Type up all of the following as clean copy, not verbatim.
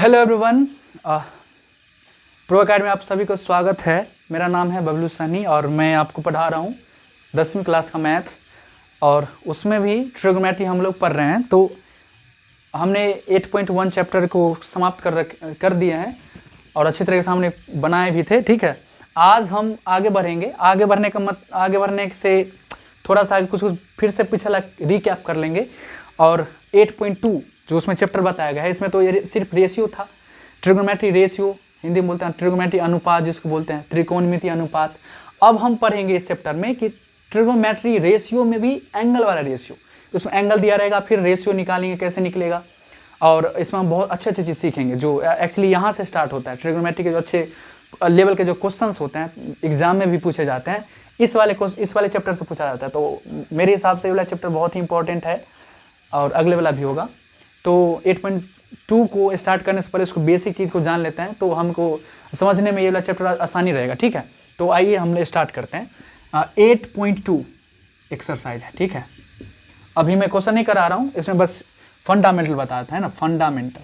Hello everyone, pro academy में आप सभी को स्वागत है। मेरा नाम है बबलू सनी और मैं आपको पढ़ा रहा हूँ 10वीं क्लास का मैथ, और उसमें भी ट्रिग्नोमेट्री हम लोग पढ़ रहे हैं। तो हमने 8.1 चैप्टर को समाप्त कर दिए हैं और अच्छी तरह से हमने बनाए भी थे। ठीक है, आज हम आगे बढ़ेंगे। आगे बढ़ने से थोड़ा सा कुछ फिर से पिछला रिकैप कर लेंगे। और 8.2 जो उसमें चैप्टर बताया गया है, इसमें तो ये सिर्फ रेशियो था, ट्रिग्नोमेट्री रेशियो, हिंदी में बोलते हैं ट्रिग्नोमेट्री अनुपात, जिसको बोलते हैं त्रिकोणमिति अनुपात। अब हम पढ़ेंगे इस चैप्टर में कि ट्रिग्नोमेट्री रेशियो में भी एंगल वाला रेशियो, उसमें एंगल दिया रहेगा, फिर रेशियो निकालेंगे कैसे निकलेगा। और इसमें हम बहुत अच्छे चीज़ सीखेंगे जो एक्चुअली यहाँ से स्टार्ट होता है। ट्रिग्नोमेट्री के जो अच्छे लेवल के जो क्वेश्चंस होते हैं एग्जाम में भी पूछे जाते हैं, इस वाले चैप्टर से पूछा जाता है। तो मेरे हिसाब से ये वाला चैप्टर बहुत ही इंपॉर्टेंट है और अगले वाला भी होगा। तो 8.2 को स्टार्ट करने से पहले इसको बेसिक चीज़ को जान लेते हैं, तो हमको समझने में ये वाला चैप्टर आसानी रहेगा। ठीक है, तो आइए हम स्टार्ट करते हैं। 8.2 एक्सरसाइज है। ठीक है, अभी मैं क्वेश्चन नहीं करा रहा हूँ, इसमें बस फंडामेंटल बताता है ना, फंडामेंटल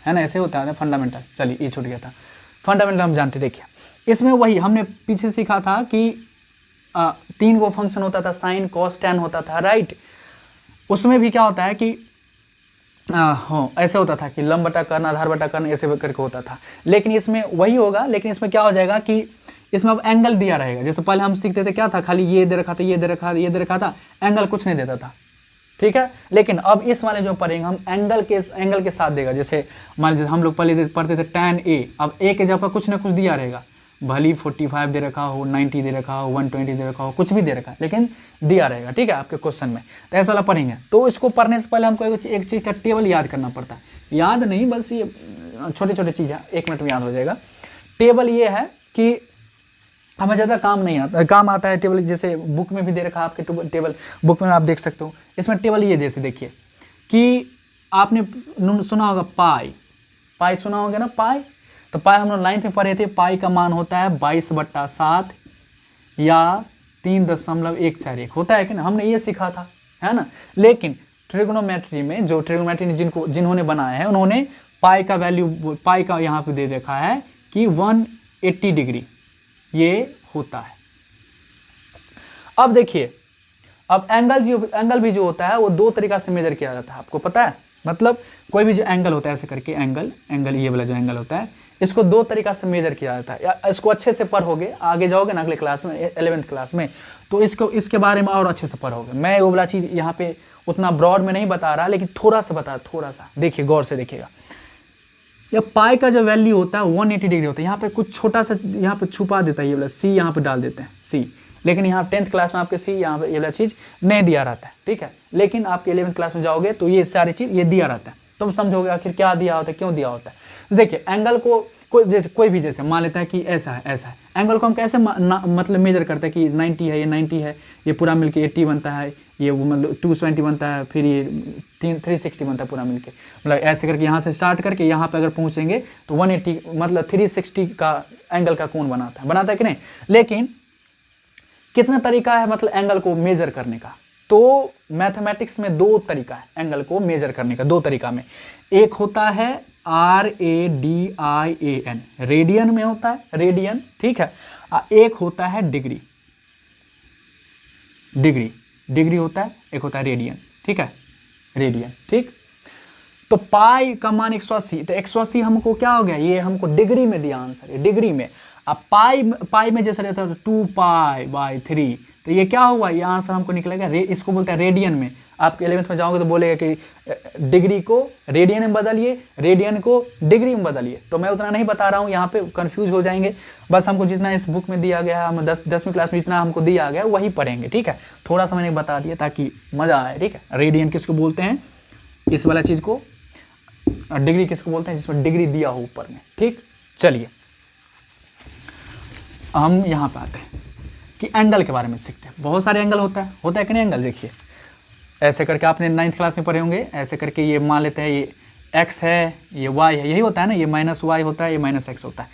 है ना, ऐसे होता है फंडामेंटल। चलिए ये छूट गया था, फंडामेंटल हम जानते। देखिए इसमें वही हमने पीछे सीखा था कि 3 वो फंक्शन होता था, साइन कॉस टैन होता था, राइट। उसमें भी क्या होता है कि ऐसे होता था कि लंब बटा कर्ण, आधार बटा कर्ण, ऐसे करके होता था। लेकिन इसमें वही होगा, लेकिन इसमें क्या हो जाएगा कि इसमें अब एंगल दिया रहेगा। जैसे पहले हम सीखते थे क्या था, खाली ये दे रखा था, ये दे रखा था, एंगल कुछ नहीं देता था। ठीक है, लेकिन अब इस वाले जो पढ़ेंगे हम एंगल के साथ देगा। जैसे मान लीजिए हम लोग पहले पढ़ते थे tan a, अब a के जगह कुछ ना कुछ दिया रहेगा, भली 45 दे रखा हो, 90 दे रखा हो, 120 दे रखा हो, कुछ भी दे रखा है, लेकिन दिया रहेगा। ठीक है, आपके क्वेश्चन में तो ऐसा वाला पढ़ेंगे। तो इसको पढ़ने से पहले हमको एक चीज़ का टेबल याद करना पड़ता है। याद नहीं, बस ये छोटे छोटे चीज़ है, 1 मिनट में याद हो जाएगा। टेबल ये है कि हमें ज़्यादा काम आता है टेबल। जैसे बुक में भी दे रखा है आपके टेबल, बुक में आप देख सकते हो। इसमें टेबल ये जैसे देखिए कि आपने सुना होगा पाई सुना होगा ना, पाई। तो पाई हम लोग 9th में पढ़े थे, पाई का मान होता है 22/7 या 3.141 होता है कि ना, हमने ये सीखा था, है ना। लेकिन ट्रिग्नोमेट्री में जो जिन्होंने बनाया है, उन्होंने पाई का वैल्यू, पाई का यहाँ पे दे रखा है कि 180 डिग्री ये होता है। अब देखिए, अब एंगल भी जो होता है वो 2 तरीका से मेजर किया जाता है, आपको पता है। मतलब कोई भी जो एंगल होता है ऐसे करके एंगल ये वाला जो एंगल होता है, इसको 2 तरीका से मेजर किया जाता है। या इसको अच्छे से पढ़ोगे, आगे जाओगे ना अगले क्लास में 11th क्लास में, तो इसके बारे में और अच्छे से पढ़ोगे। मैं वो वाला चीज़ यहाँ पे उतना ब्रॉड में नहीं बता रहा, लेकिन थोड़ा सा देखिए, गौर से देखिएगा। या पाई का जो वैल्यू होता है 180 डिग्री होता है। यहाँ पे कुछ छोटा सा यहाँ पे छुपा देता है, ये वाला सी यहाँ पे डाल देते हैं सी। लेकिन यहाँ 10th क्लास में आपके सी यहाँ पे ये वाला चीज़ नहीं दिया रहता है। ठीक है, लेकिन आपके 11th क्लास में जाओगे तो ये सारी चीज़ ये दिया रहता है, तुम समझोगे आखिर क्या दिया होता है, क्यों दिया होता है। तो देखिए एंगल को कोई भी जैसे मान लेता है कि ऐसा है, एंगल को हम कैसे मतलब मेजर करते हैं कि 90 है, ये 90 है, ये पूरा मिलके 80 बनता है, ये मतलब 270 बनता है, फिर ये 360 बनता है पूरा मिलके। मतलब ऐसे करके यहाँ से स्टार्ट करके यहाँ पे अगर पहुँचेंगे तो 180 मतलब 360 का एंगल का कोण बनाता है कि नहीं। लेकिन कितना तरीका है मतलब एंगल को मेजर करने का, तो मैथमेटिक्स में 2 तरीका है एंगल को मेजर करने का। 2 तरीका में, एक होता है RADIAN, रेडियन में होता है, रेडियन। ठीक है, एक होता है डिग्री होता है, एक होता है रेडियन। ठीक है, रेडियन। ठीक, तो पाई का मान 180, तो 180 हमको क्या हो गया, ये हमको डिग्री में दिया आंसर है, डिग्री में। अब पाई में जैसे रहता है 2π/3, तो ये क्या हुआ, ये आंसर हमको निकलेगा इसको बोलते हैं रेडियन में। आपके 11th में जाओगे तो बोलेगा कि डिग्री को रेडियन में बदलिए, रेडियन को डिग्री में बदलिए। तो मैं उतना नहीं बता रहा हूँ, यहाँ पे कंफ्यूज हो जाएंगे। बस हमको जितना इस बुक में दिया गया है, हम 10वीं क्लास में जितना हमको दिया गया वही पढ़ेंगे। ठीक है, थोड़ा सा मैंने बता दिया ताकि मज़ा आए। ठीक है, रेडियन किसको बोलते हैं, इस वाला चीज़ को, डिग्री किसको बोलते हैं जिसमें डिग्री दिया हो ऊपर में। ठीक, चलिए हम यहाँ पे आते हैं कि एंगल के बारे में सीखते हैं। बहुत सारे एंगल होता है कि नहीं एंगल। देखिए ऐसे करके आपने 9th क्लास में पढ़े होंगे, ऐसे करके ये मान लेते हैं ये x है, ये y है, यही होता है ना, ये -y होता है, ये -x होता है।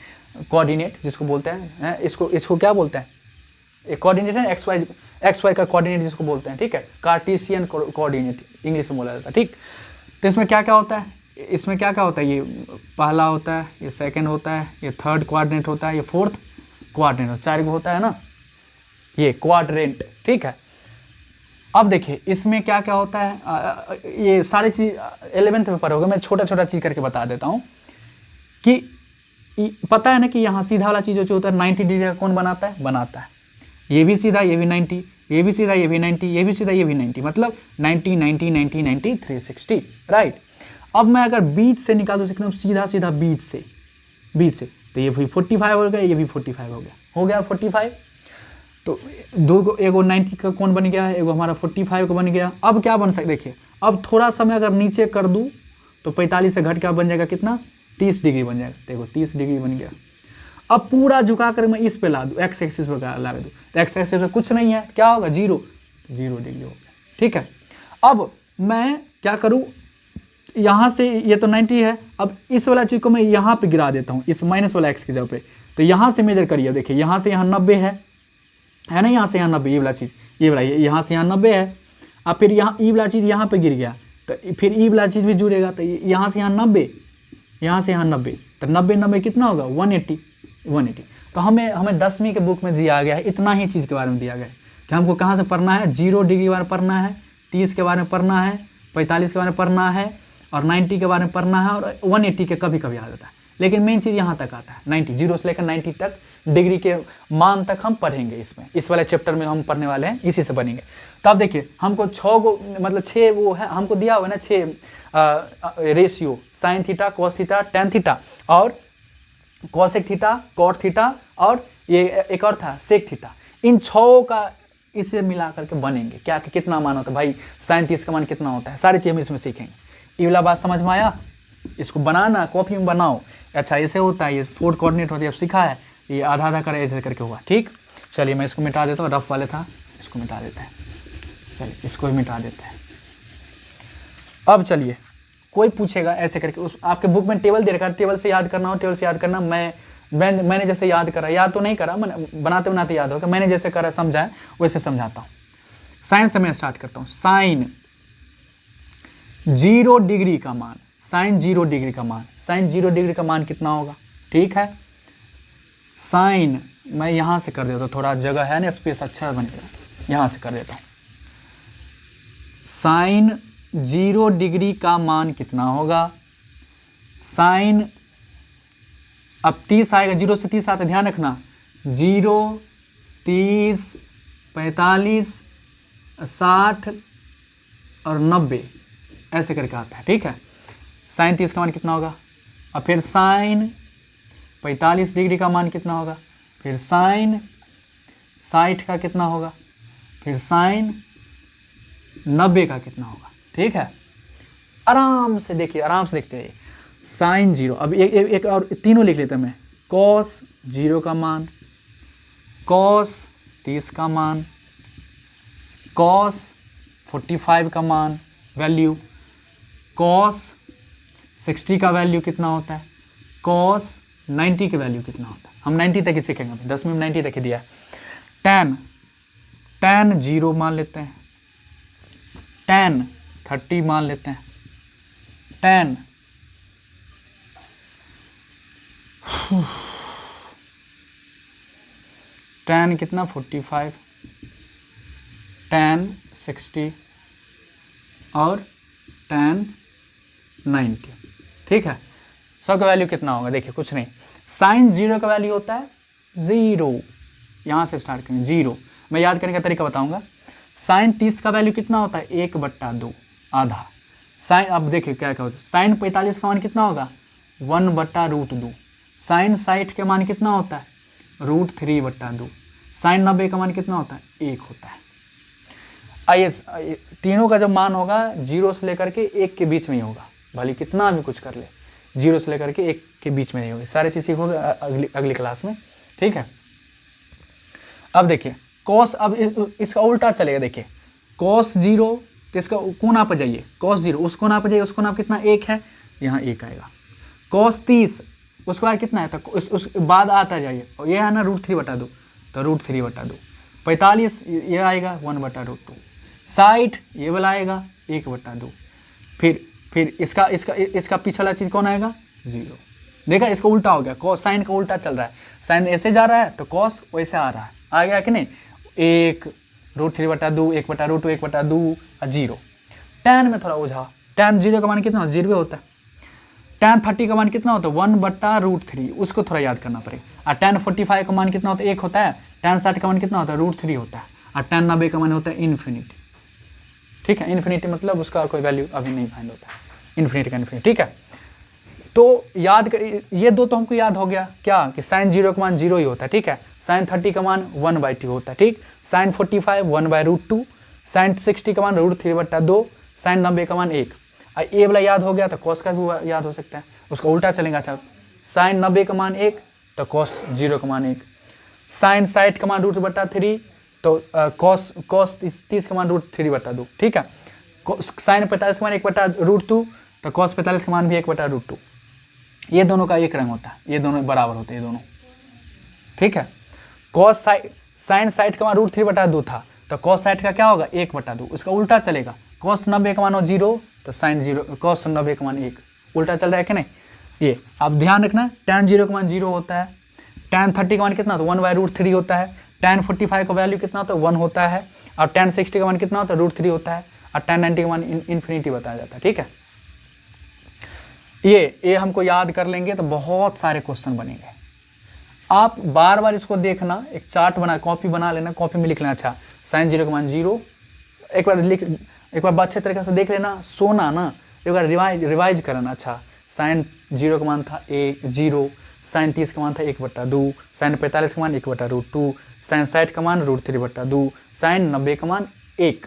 कोऑर्डिनेट जिसको बोलते हैं, इसको क्या बोलते हैं, एक कोऑर्डिनेट है एक्स वाई का कोऑर्डिनेट जिसको बोलते हैं, ठीक है, कार्टेशियन कोऑर्डिनेट इंग्लिश में बोला जाता है, ठीक। तो इसमें क्या क्या होता है, इसमें क्या क्या होता है, ये पहला होता है, ये सेकंड होता है, ये थर्ड कोऑर्डिनेट होता है, ये फोर्थ कोऑर्डिनेट, 4 गो होता है ना, ये क्वाड्रेंट, ठीक है। अब देखिए इसमें क्या क्या होता है, ये सारी चीज़ 11th में पढ़ोगे, मैं छोटा छोटा चीज़ करके बता देता हूँ कि पता है ना कि यहाँ सीधा वाला चीज़ जो होता है 90 डिग्री का कौन बनाता है, ये भी सीधा, ये भी 90, ये भी सीधा, ये भी 90, ये भी सीधा, ये भी 90, मतलब 90 90 90 90 360, राइट। अब मैं अगर बीच से निकाल दूँ एकदम सीधा सीधा बीच से, तो ये भी 45 हो गया, ये भी 45 हो गया 45। तो दो को, एगो 90 का कौन बन गया है, एगो हमारा 45 का बन गया। अब क्या बन सकता, देखिए अब थोड़ा सा मैं अगर नीचे कर दूँ तो 45 से घट क्या बन जाएगा, कितना, 30 डिग्री बन जाएगा, देखो 30 डिग्री बन गया। अब पूरा झुका कर मैं इस पे ला दूँ, एक्स एक्सिस पे ला दूँ, तो एक्स एक्सिस पे कुछ नहीं है, क्या होगा, 0 डिग्री हो गया, ठीक है। अब मैं क्या करूँ, यहाँ से ये तो 90 है, अब इस वाला चीज़ को मैं यहाँ पे गिरा देता हूँ, इस माइनस वाला एक्स की जगह पे। तो यहाँ से मेजर करिए, देखिए यहाँ से यहाँ 90 है ना, यहाँ से यहाँ 90, ये वाला चीज़, ये वाला यहाँ से यहाँ 90 है। अब फिर यहाँ ई वाला चीज़ यहाँ पे गिर गया, तो फिर ई वाला चीज़ भी जुड़ेगा, तो यहाँ से यहाँ 90, यहाँ से यहाँ 90, तो 90 कितना होगा, 180। तो हमें 10वीं के बुक में दिया गया है, इतना ही चीज़ के बारे में दिया गया है कि हमको कहाँ से पढ़ना है, 0 डिग्री के बारे में पढ़ना है, 30 के बारे में पढ़ना है, 45 के बारे में पढ़ना है, और 90 के बारे में पढ़ना है, और 180 के कभी कभी आ जाता है। लेकिन मेन चीज़ यहाँ तक आता है, 90, 0 से लेकर 90 तक डिग्री के मान तक हम पढ़ेंगे इसमें, इस वाले चैप्टर में हम पढ़ने वाले हैं, इसी से बनेंगे। तो अब देखिए हमको 6 गो मतलब 6 वो है, हमको दिया हुआ है ना 6 ratio, sine theta, cos theta, tan theta, और कॉसेक थीटा, कॉट थीटा, और ये एक और था सेक थीटा। इन 6 का इसे मिला करके बनेंगे क्या, कि कितना मान होता है भाई, साइन 30 का मान कितना होता है, सारी चीज़ हम इसमें सीखेंगे। ये वाला बात समझ में आया, इसको बनाना कॉपी में बनाओ, अच्छा ऐसे होता है, ये 4 कोऑर्डिनेट होती है, अब सीखा है, ये आधा आधा करे ऐसे करके हुआ, ठीक। चलिए मैं इसको मिटा देता हूँ, रफ वाले था, इसको मिटा देते हैं, चलिए इसको भी मिटा देते हैं। अब चलिए कोई पूछेगा ऐसे करके, उस आपके बुक में टेबल दे रखा है, टेबल से याद करना हो, टेबल से याद करना। मैंने जैसे याद करा, याद तो नहीं करा, मैंने बनाते बनाते याद होगा, मैंने जैसे करा समझा है वैसे समझाता हूँ। साइन से मैं स्टार्ट करता हूँ। साइन 0 डिग्री का मान, साइन 0 डिग्री का मान, साइन 0 डिग्री का मान कितना होगा, ठीक है। साइन मैं यहाँ से कर देता हूँ, थोड़ा जगह है ना, स्पेस अच्छा बनेगा, यहाँ से कर देता हूँ। साइन 0 डिग्री का मान कितना होगा, साइन, अब 30 आएगा, 0 से 30 आता है, ध्यान रखना, 0, 30, 45, 60 और 90 ऐसे करके आता है, ठीक है। साइन 30 का मान कितना होगा, अब फिर साइन 45 डिग्री का मान कितना होगा, फिर साइन 60 का कितना होगा, फिर साइन 90 का कितना होगा, ठीक है। आराम से देखिए, आराम से देखते हैं। साइन 0, अब एक और तीनों लिख लेते हैं मैं, कॉस 0 का मान, कॉस 30 का मान, कॉस 45 का मान वैल्यू, कॉस 60 का वैल्यू कितना होता है, कॉस 90 की वैल्यू कितना होता है। हम 90 तक ही सीखेंगे, 10वीं में 90 तक ही दिया है। tan 0 मान लेते हैं, tan 30 मान लेते हैं, tan कितना 45, tan 60 और tan 90, ठीक है। सबका वैल्यू कितना होगा, देखिए कुछ नहीं, साइन 0 का वैल्यू होता है 0, यहाँ से स्टार्ट करें 0, मैं याद करने का तरीका बताऊंगा। साइन 30 का वैल्यू कितना होता है, 1/2 आधा। साइन, अब देखिए क्या क्या होता है, साइन 45 का मान कितना होगा, 1/√2। साइन 60 के मान कितना होता है, √3/2। साइन 90 का मान कितना होता है, 1 होता है। आइए तीनों का जब मान होगा 0 से लेकर के 1 के बीच में ही होगा, भले कितना भी कुछ कर ले, 0 से लेकर के 1 के बीच में नहीं होगी। सारी चीज़ सीखोगे अगली क्लास में, ठीक है। अब देखिए कॉस, अब इसका उल्टा चलेगा, देखिए कॉस 0, तो इसका कोना पर जाइए, कॉस 0 उस कोना पर जाइए, उस कोना पर कितना 1 है, यहाँ 1 आएगा। कॉस 30 उसके बाद कितना है, तो उस बाद आता जाइए, और ये है ना √3/2, तो √3/2। 45 ये आएगा 1/√2, 60 ये वाला आएगा 1/2, फिर इसका पिछला वाला चीज़ कौन आएगा 0। देखा इसका उल्टा हो गया, कॉस साइन का उल्टा चल रहा है, साइन ऐसे जा रहा है तो कॉस वैसे आ रहा है, आ गया कि नहीं। 1√3/2, 1/√2, 1/2 और 0। tan में थोड़ा उलझा, tan 0 का मान कितना होता है 0 होता है, tan 30 का मान कितना होता है 1/√3, उसको थोड़ा याद करना पड़ेगा। और tan 45 का मान कितना होता है 1 होता है, tan 60 का मान कितना होता है √3 होता है, और tan 90 का मान होता है इन्फिनिटी। ठीक है, इन्फिनिटी मतलब उसका कोई वैल्यू अभी नहीं फाइंड होता है, इन्फिनिटी का इन्फिनिटी। ठीक है, तो याद कर, ये दो तो हमको याद हो गया क्या कि साइन 0 का मान 0 ही होता है। ठीक है, साइन 30 का मान 1/2 होता है। ठीक, साइन 45 1/√2, साइन 60 का मान √3/2, साइन 90 का मान 1। ये वाला याद हो गया तो कॉस का भी याद हो सकता है, उसका उल्टा चलेगा। अच्छा, साइन 90 का मान 1 तो कॉस 0 का मान 1, साइन 60 का मान √3 तो कॉस 30 का मान √3/2। ठीक है, साइन 45 का मान 1/√2 तो कॉस 45 का मान भी 1/√2। ये दोनों का एक रंग होता है, ये दोनों बराबर होते हैं ये दोनों। ठीक है, कॉस साइन 60 का मान √3/2 था तो कॉस 60 का क्या होगा 1/2, उसका उल्टा चलेगा। कॉस 90 का मान हो 0 तो साइन 0, कॉस 90 का मान 1, उल्टा चल रहा है कि नहीं। ये आप ध्यान रखना, tan 0 का मान 0 होता है, tan 30 का मान कितना होता है 1/√3 होता है, tan 45 का वैल्यू कितना होता है 1 होता है, और tan 60 का मान कितना होता है √3 होता है, और tan 90 का मान इन्फिनिटी बताया जाता है। ठीक है, ये हमको याद कर लेंगे तो बहुत सारे क्वेश्चन बनेंगे। आप बार बार इसको देखना, एक चार्ट बना, कॉपी बना लेना, कॉपी में लिख लेना। अच्छा, साइन 0 का मान 0, एक बार अच्छे तरीके से देख लेना, सोना ना, एक बार रिवाइज करना। अच्छा, साइन 0 का मान था 0, साइन 30 का मान था 1/2, साइन 45 का मान 1/√2, साइन 60 का मान √3/2, साइन 90 का मान 1,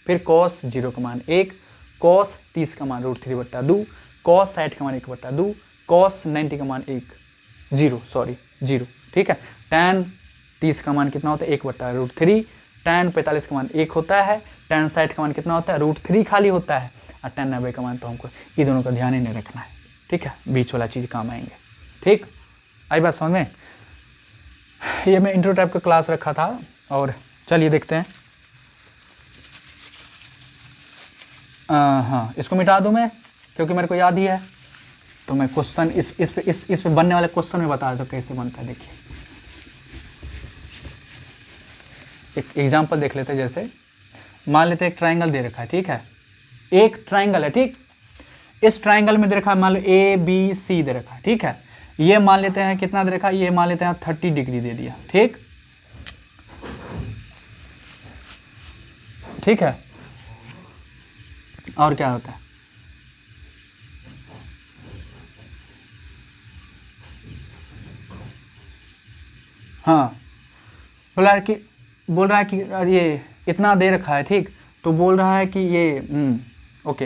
फिर कॉस 0 का मान 1, कॉस 30 का मान √3/2, कॉस 60 का मान 1/2, कॉस 90 का मान 0। ठीक है, tan 30 का मान कितना होता है 1/√3, tan 45 का मान 1 होता है, tan 60 का मान कितना होता है √3 खाली होता है, और tan 90 का मान तो हमको ये दोनों का ध्यान ही नहीं रखना है। ठीक है, बीच वाला चीज़ काम आएंगे। ठीक, आई बात समझ में। ये मैं इंट्रो टाइप का क्लास रखा था, और चलिए देखते हैं। हाँ, इसको मिटा दूँ मैं क्योंकि मेरे को याद ही है, तो मैं क्वेश्चन इस पे बनने वाले क्वेश्चन में बता देता हूँ कैसे बनता है। देखिए, एक एग्जांपल देख लेते हैं। जैसे मान लेते हैं एक ट्रायंगल दे रखा है। ठीक है, एक ट्रायंगल है। ठीक, इस ट्रायंगल में दे रखा है मान लो ABC दे रखा है। ठीक है, ये मान लेते हैं कितना दे रखा है, ये मान लेते हैं 30 डिग्री दे दिया। ठीक, ठीक है, और क्या होता है, हाँ, बोल रहा है कि ये इतना दे रखा है। ठीक, तो बोल रहा है कि ये ओके,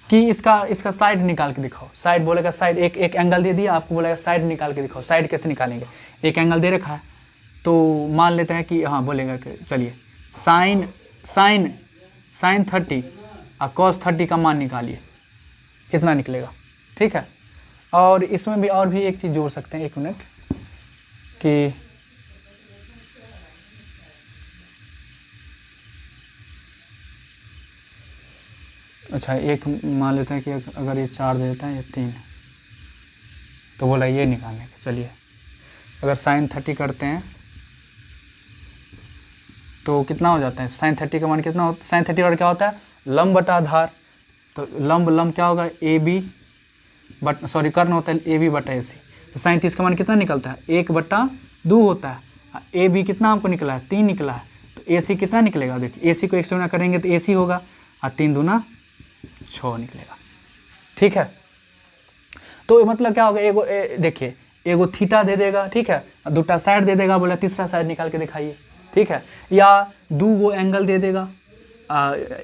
कि इसका साइड निकाल के दिखाओ। साइड बोलेगा, साइड एक एंगल दे दिया आपको, बोलेगा साइड निकाल के दिखाओ। साइड कैसे निकालेंगे, एक एंगल दे रखा है तो मान लेते हैं कि हाँ, बोलेगा कि चलिए साइन 30 और कॉस 30 का मान निकालिए, कितना निकलेगा। ठीक है, और इसमें भी और भी एक चीज़ जोड़ सकते हैं, 1 मिनट, कि अच्छा, एक मान लेते हैं कि अगर ये 4 दे देता है, ये 3, तो बोला ये निकालने के। चलिए, अगर साइन 30 करते हैं तो कितना हो जाता है, साइन 30 का मान कितना होता है, साइन 30 और क्या होता है लंब बटा आधार, तो लंब क्या होगा AB बट सॉरी कर्ण होता है AB बटा AC। तो साइन 30 का मान कितना निकलता है 1/2 होता है, AB कितना हमको निकला है 3 निकला है, तो AC कितना निकलेगा। देखिए, AC को 1 से गुना करेंगे तो AC होगा, और 3 दूना 6 निकलेगा। ठीक है, तो मतलब क्या होगा, देखिए एगो थीटा दे देगा। ठीक है, 2टा साइड दे देगा, बोला तीसरा साइड निकाल के दिखाइए। ठीक है, या 2 एंगल दे देगा,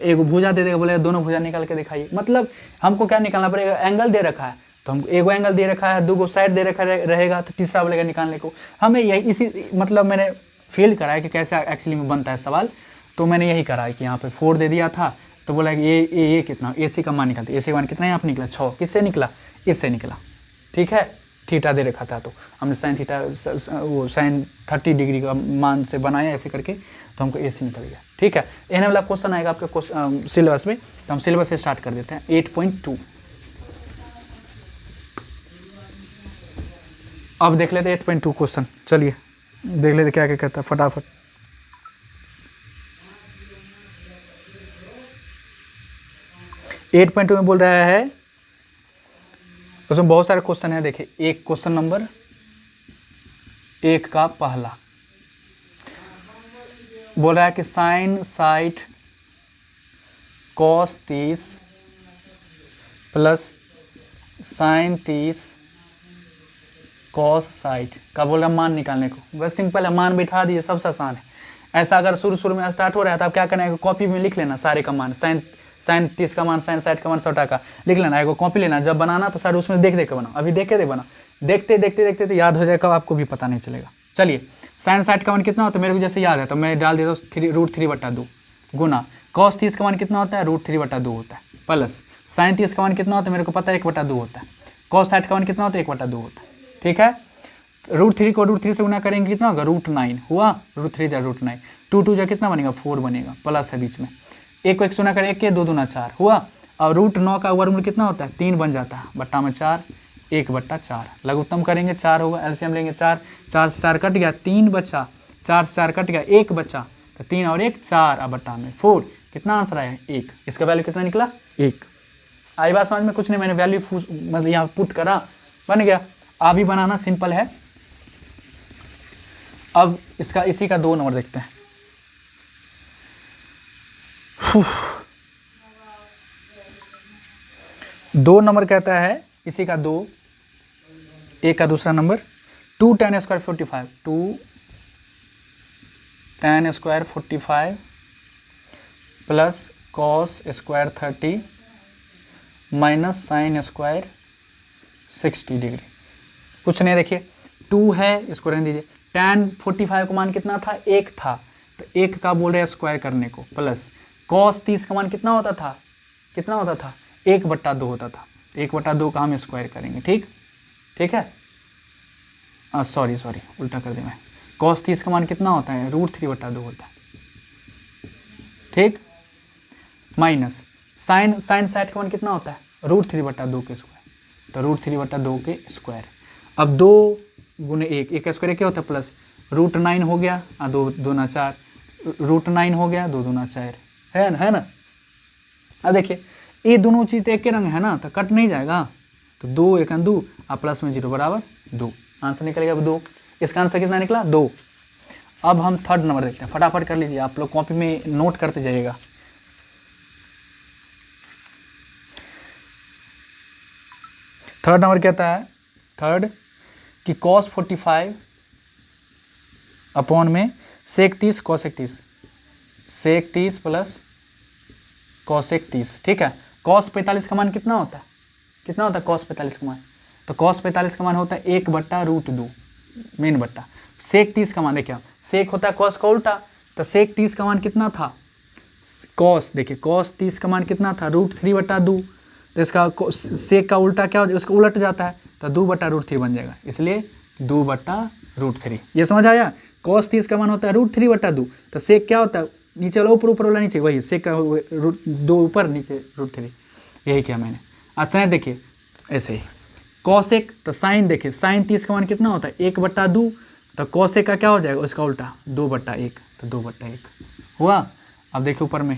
एगो भुजा दे देगा, बोले दोनों भुजा निकाल के दिखाइए। मतलब हमको क्या निकालना पड़ेगा, एंगल दे रखा है तो हम एगो एंगल दे रखा है, 2 साइड दे रखा रहेगा, तो तीसरा बोलेगा निकालने को। हमें यही इसी मतलब मैंने फेल करा है कि कैसे एक्चुअली में बनता है सवाल, तो मैंने यही करा है कि यहाँ पे 4 दे दिया था, तो बोला कि ये कितना AC का मान निकालते, AC का मान कितना यहाँ पर निकला 6, किससे निकला, इससे निकला। ठीक है, थीटा दे रखा था, तो हमने साइन थीटा वो साइन 30 डिग्री का मान से बनाया ऐसे करके, तो हमको AC निकल गया। ठीक है, एन वाला क्वेश्चन आएगा आपके सिलेबस में, तो हम सिलेबस से स्टार्ट कर देते हैं। 8.2 अब देख लेते हैं 8.2 क्वेश्चन। चलिए देख लेते क्या क्या कहता है फटाफट। एट पॉइंट में बोल रहा है, उसमें बहुत सारे क्वेश्चन है। देखिए, एक क्वेश्चन नंबर 1 का पहला बोल रहा है कि sine 60 cos 30 plus sine 30 cos 60 का बोल रहा है मान निकालने को। बस सिंपल है, मान बिठा दीजिए, सबसे आसान है। ऐसा अगर शुरू में स्टार्ट हो रहा है तो आप क्या करना है, कॉपी में लिख लेना सारे का मान, साइन 30 का मान, साइन 60 का मान, 100 का लिख लेना है, कॉपी लेना। जब बनाना तो सारे उसमें देख के बनाओ, अभी देख बना, देखते देखते तो याद हो जाएगा, आपको भी पता नहीं चलेगा। चलिए, साइन 60 का मान कितना होता है मेरे को जैसे याद है, तो मैं डाल देता हूँ √3/2 गुना कॉस 30 का मान कितना होता है, √3/2 होता है, प्लस साइन 30 का मान कितना होता है मेरे को पता है 1/2 होता है, कॉस 60 का मान कितना होता है 1/2 होता है। ठीक है, √3 को √3 से गुना करेंगे कितना होगा, √9 हुआ, √3 जा √9, 2 2 जा कितना बनेगा 4 बनेगा, प्लस है बीच में, एक को 1 से गुना करें 1 के 2 दूना 4 हुआ, और √9 का वर्गमूल कितना होता है 3 बन जाता है, बट्टा में 4, 1/4 लघुत्तम करेंगे 4 होगा, एलसीएम लेंगे 4, 4 से 4 कट गया, 3 बचा, 4 से 4 कट गया, 1 बचा, तो 3 और 1 4, अब बट्टा में 4, कितना आंसर आया 1। इसका वैल्यू कितना निकला 1। आई बात समझ में, कुछ नहीं, मैंने वैल्यू मतलब यहाँ पुट करा, बन गया। आप भी बनाना, सिंपल है। अब इसका इसी का 2 नंबर देखते हैं। 2 नंबर कहता है, इसी का 2, एक का दूसरा number 2 tan² 45, 2 tan² 45 plus cos² 30 minus sin² 60 degree. कुछ नहीं, देखिए 2 है, इसको रहने दीजिए। tan 45 का मान कितना था 1 था, तो 1 का बोल रहे हैं स्क्वायर करने को, प्लस cos 30 का मान कितना होता था, कितना होता था 1/2 होता था, 1/2 का हम स्क्वायर करेंगे। ठीक है, सॉरी उल्टा कर दे मैं, cos 30 का मान कितना होता है √3/2 होता है। ठीक, माइनस साइन 60 का मान कितना होता है √3/2 के स्क्वायर, तो √3/2 के स्क्वायर। अब 2 गुने 1 का स्क्वायर क्या होता है प्लस, √9 हो गया, 2 दूना 4, √9 हो गया, 2 दूना 4 है ना। अब देखिए ये दोनों चीज़ एक के रंग है ना, तो कट नहीं जाएगा, तो 2 1 2 और प्लस में 0 बराबर 2, आंसर निकलेगा 2। इसका आंसर कितना निकला 2। अब हम थर्ड नंबर देखते हैं, फटाफट कर लीजिए, आप लोग कॉपी में नोट करते जाइएगा। थर्ड नंबर कहता है, थर्ड कि cos 45 अपॉन में sec 30 cos 30, sec 30 plus cos 30। ठीक है, cos 45 का मान कितना होता है, कितना होता है cos 45 का मान, तो cos 45 का मान होता है 1/√2 मेन बट्टा। sec 30 का मान देखिए, sec होता है cos का उल्टा, तो sec 30 का मान कितना था cos, देखिए cos 30 का मान कितना था √3/2, तो इसका sec का उल्टा क्या हो जाए, उसका उलट जाता है, तो 2/√3 बन जाएगा, इसलिए 2/√3। ये समझ आया, cos 30 का मान होता है √3/2, तो sec क्या होता है नीचे वाला ऊपर वाला नीचे, वही sec का 2 ऊपर नीचे √3, यही किया मैंने। अच्छा देखिए ऐसे ही cosec, तो साइन देखिए साइन 30 का मान कितना होता है 1/2, तो cosec का क्या हो जाएगा उसका उल्टा 2/1, तो 2/1 हुआ। अब देखिए ऊपर में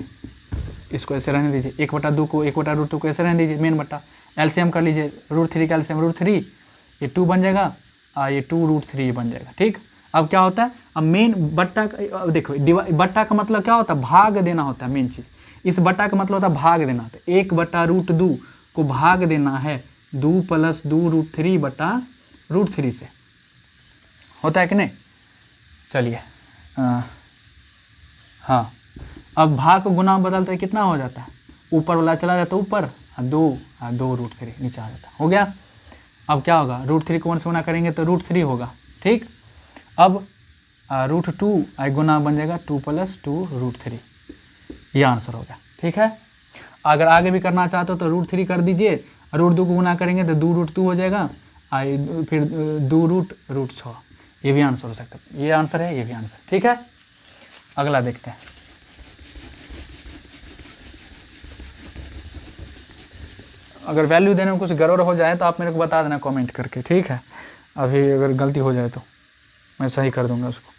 इसको ऐसे रहने दीजिए, 1/2 को 1/√2 को ऐसे रहने दीजिए, मेन बट्टा एलसीएम कर लीजिए, √3 का एलसीएम √3, ये 2 बन जाएगा और ये 2√3 बन जाएगा। ठीक, अब क्या होता है, अब मेन बट्टा, अब देखो बट्टा का मतलब क्या होता है भाग देना होता है, मेन चीज़ इस बट्टा का मतलब होता है भाग देना होता है। 1/√2 को भाग देना है 2 + 2√3/√3 से, होता है कि नहीं। चलिए हाँ, अब भाग को गुना बदलते कितना हो जाता है, ऊपर वाला चला जाता है ऊपर, 2 √3 नीचे आ जाता है, हो गया। अब क्या होगा, √3 को 1 से गुना करेंगे तो √3 होगा। ठीक, अब √2 गुना बन जाएगा 2 + 2√3, ये आंसर होगा। ठीक है, अगर आगे भी करना चाहते हो तो √3 कर दीजिए, √2 को गुना करेंगे तो 2√2 हो जाएगा, आई फिर 2 रूट 6, ये भी आंसर हो सकता है, ये आंसर है, ये भी आंसर। ठीक है, अगला देखते हैं। अगर वैल्यू देने में कुछ गड़बड़ हो जाए तो आप मेरे को बता देना कमेंट करके, ठीक है। अभी अगर गलती हो जाए तो मैं सही कर दूंगा उसको।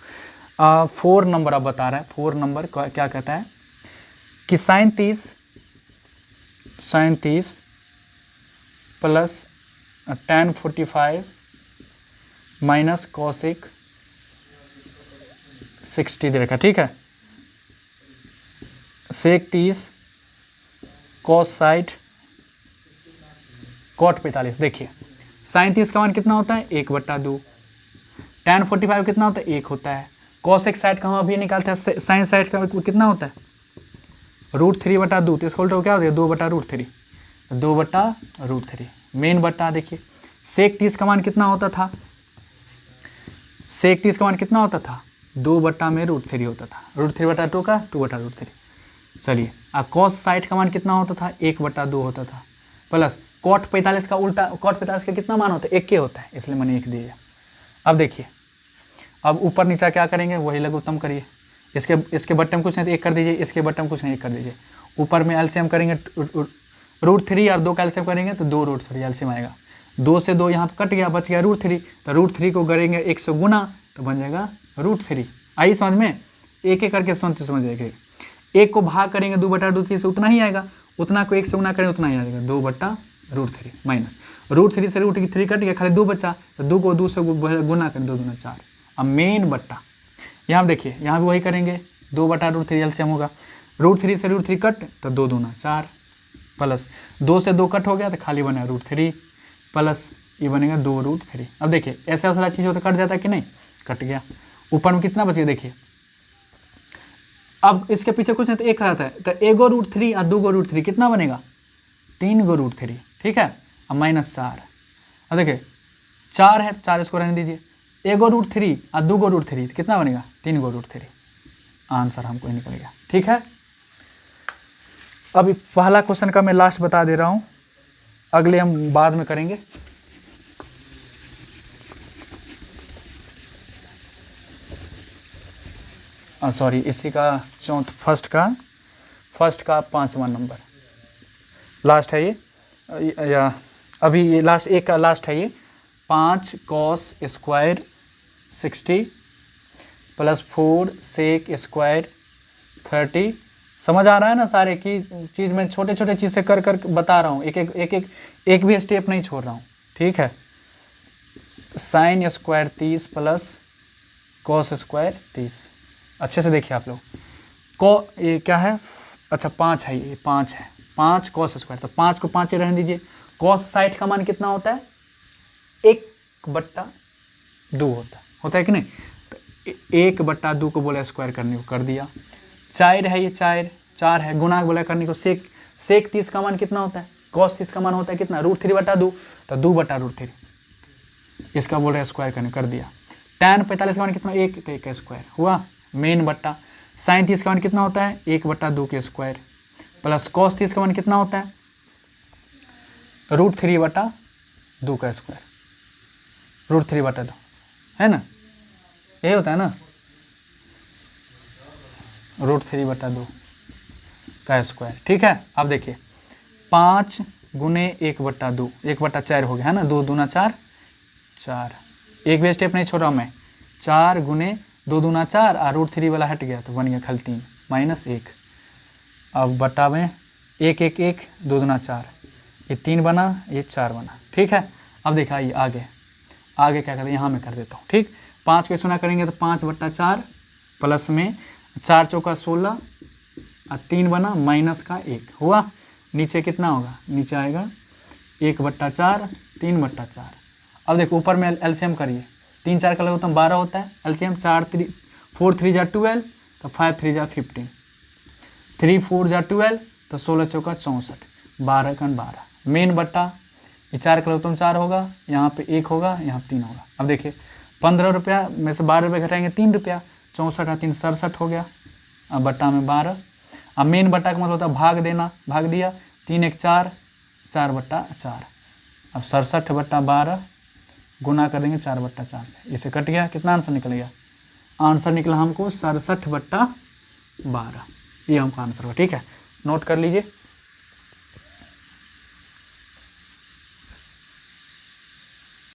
4 नंबर अब बता रहा है। 4 नंबर क्या कहता है कि sine 30 plus tan 45 minus cosec 60 दे रखा, ठीक है। Sec 30 cos 60 cot 45। देखिए साइन 30 का मान कितना होता है 1/2, tan 45 कितना होता है 1 होता है, कॉसेक 60 का हम अभी निकालते हैं, साइन 60 का कितना होता है √3/2, तो इसका उल्टा क्या होता है 2/√3, 2/√3 मेन बट्टा। देखिए सेक 30 का मान कितना होता था, सेक 30 का मान कितना होता था 2/√3 होता था, √3/2 का 2/√3। चलिए कॉस 60 का मान कितना होता था 1/2 होता था, प्लस कॉट 45 का उल्टा, कॉट 45 का कितना मान होता है 1 के होता है, इसलिए मैंने 1 दिया। अब देखिए अब ऊपर नीचा क्या करेंगे, वही लघुत्तम करिए। इसके बट्टे में कुछ नहीं तो 1 कर दीजिए, इसके बट्टे में कुछ नहीं 1 कर दीजिए। ऊपर में एलसीएम करेंगे √3 और 2 का एलसीएम करेंगे तो 2√3 एलसीएम आएगा। 2 से 2 यहाँ पर कट गया, बच गया √3, तो √3 को करेंगे 1 से गुना तो बन जाएगा √3। आई समझ में, एक एक करके समझ जाएगा। 1 को भाग करेंगे 2/√3 से उतना ही आएगा, उतना को 1 से गुना करेंगे उतना ही आएगा 2/√3 माइनस √3 से √3 कट गया, खाली 2 बचा, तो 2 को 2 से गुना करें 2 दूना 4। अब मेन बट्टा यहाँ देखिए, यहाँ भी वही करेंगे 2/√3 एलसीएम होगा, √3 से √3 कट तो 2 दूना 4, प्लस 2 से 2 कट हो गया तो खाली बना √3, प्लस ये बनेगा 2√3। अब देखिए ऐसा वैसा चीज़ हो तो कट जाता है कि नहीं, कट गया। ऊपर में कितना बच गया देखिए, अब इसके पीछे कुछ नहीं तो 1 रहता है, तो 1 √3 और 2 √3 कितना बनेगा 3 √3, ठीक है। अब माइनस 4, अब देखिए 4 है तो 4 इसको रहने दीजिए, 1 √3 और 2 √3 कितना बनेगा 3 √3, आंसर हमको ही निकल गया, ठीक है। अभी पहला क्वेश्चन का मैं लास्ट बता दे रहा हूँ, अगले हम बाद में करेंगे। सॉरी इसी का फर्स्ट का 5वां नंबर लास्ट है ये, या अभी ये लास्ट एक का लास्ट है ये। 5 cos square 60 plus 4 sec square 30। समझ आ रहा है ना, सारे की चीज़ में छोटे छोटे चीज़ से कर बता रहा हूँ, एक भी स्टेप नहीं छोड़ रहा हूँ, ठीक है। Sine square 30 plus cos square 30। अच्छे से देखिए आप लोग, ये क्या है, अच्छा 5 है, ये 5 है, 5 cos स्क्वायर, तो 5 को 5 ही रहने दीजिए। cos 60 का मान कितना होता है 1/2 होता है कि नहीं, तो 1/2 को बोला स्क्वायर करने को कर दिया। 4 है, ये 4 है, गुना बोला करने को। सेक 30 का मान कितना होता है, cos 30 का मान होता है कितना √3/2, तो 2/√3 इसका बोल रहे स्क्वायर करने कर दिया। tan 45 का मान कितना 1, तो 1 का स्क्वायर हुआ मेन बट्टा। साइन 30 का मान कितना होता है 1/2 के स्क्वायर, प्लस cos 30 का मान कितना होता है √3/2 का स्क्वायर, √3/2 है ना, यही होता है ना, √3/2 का स्क्वायर, ठीक है। अब देखिए 5 गुने 1/2, 1/4 हो गया है ना, 2 दूना 4, 4, एक भी स्टेप नहीं छोड़ रहा मैं, 4 गुने 2 दूना 4 और √3 वाला हट गया तो बन गया खाली 3 माइनस 1। अब बटा में 1 1 1 2 दूना 4, ये 3 बना, ये 4 बना, ठीक है। अब देखा ये आगे क्या करते हैं, यहाँ में कर देता हूँ, ठीक। 5 को सुना करेंगे तो 5/4 प्लस में 4 चौका 16 और 3 बना माइनस का 1 हुआ। नीचे कितना होगा, नीचे आएगा 1/4 3/4। अब देखो ऊपर में एलसीएम करिए, 3 4 का लघुत्तम 12 होता है, एलसीएम 4 3 जा 12, तो 5 3 जा 15, 3 4 जा 12, तो 16 चौका 64, 12 का 12 मेन बट्टा। ये 4 का लघुत्तम 4 होगा, यहाँ पे 1 होगा, यहाँ 3 होगा। अब देखिए 15 रुपया में से 12 रुपये घटाएंगे 3 रुपया, 64 का 3 67 हो गया, अब बट्टा में 12। अब मेन बट्टा का मतलब होता है भाग देना, भाग दिया, 3 1 4, 4/4। अब 67/12 गुना कर देंगे 4/4 से, इसे कट गया, कितना आंसर निकल गया? आंसर निकला हमको 67/12, ये हमको आंसर हुआ। ठीक है, नोट कर लीजिए।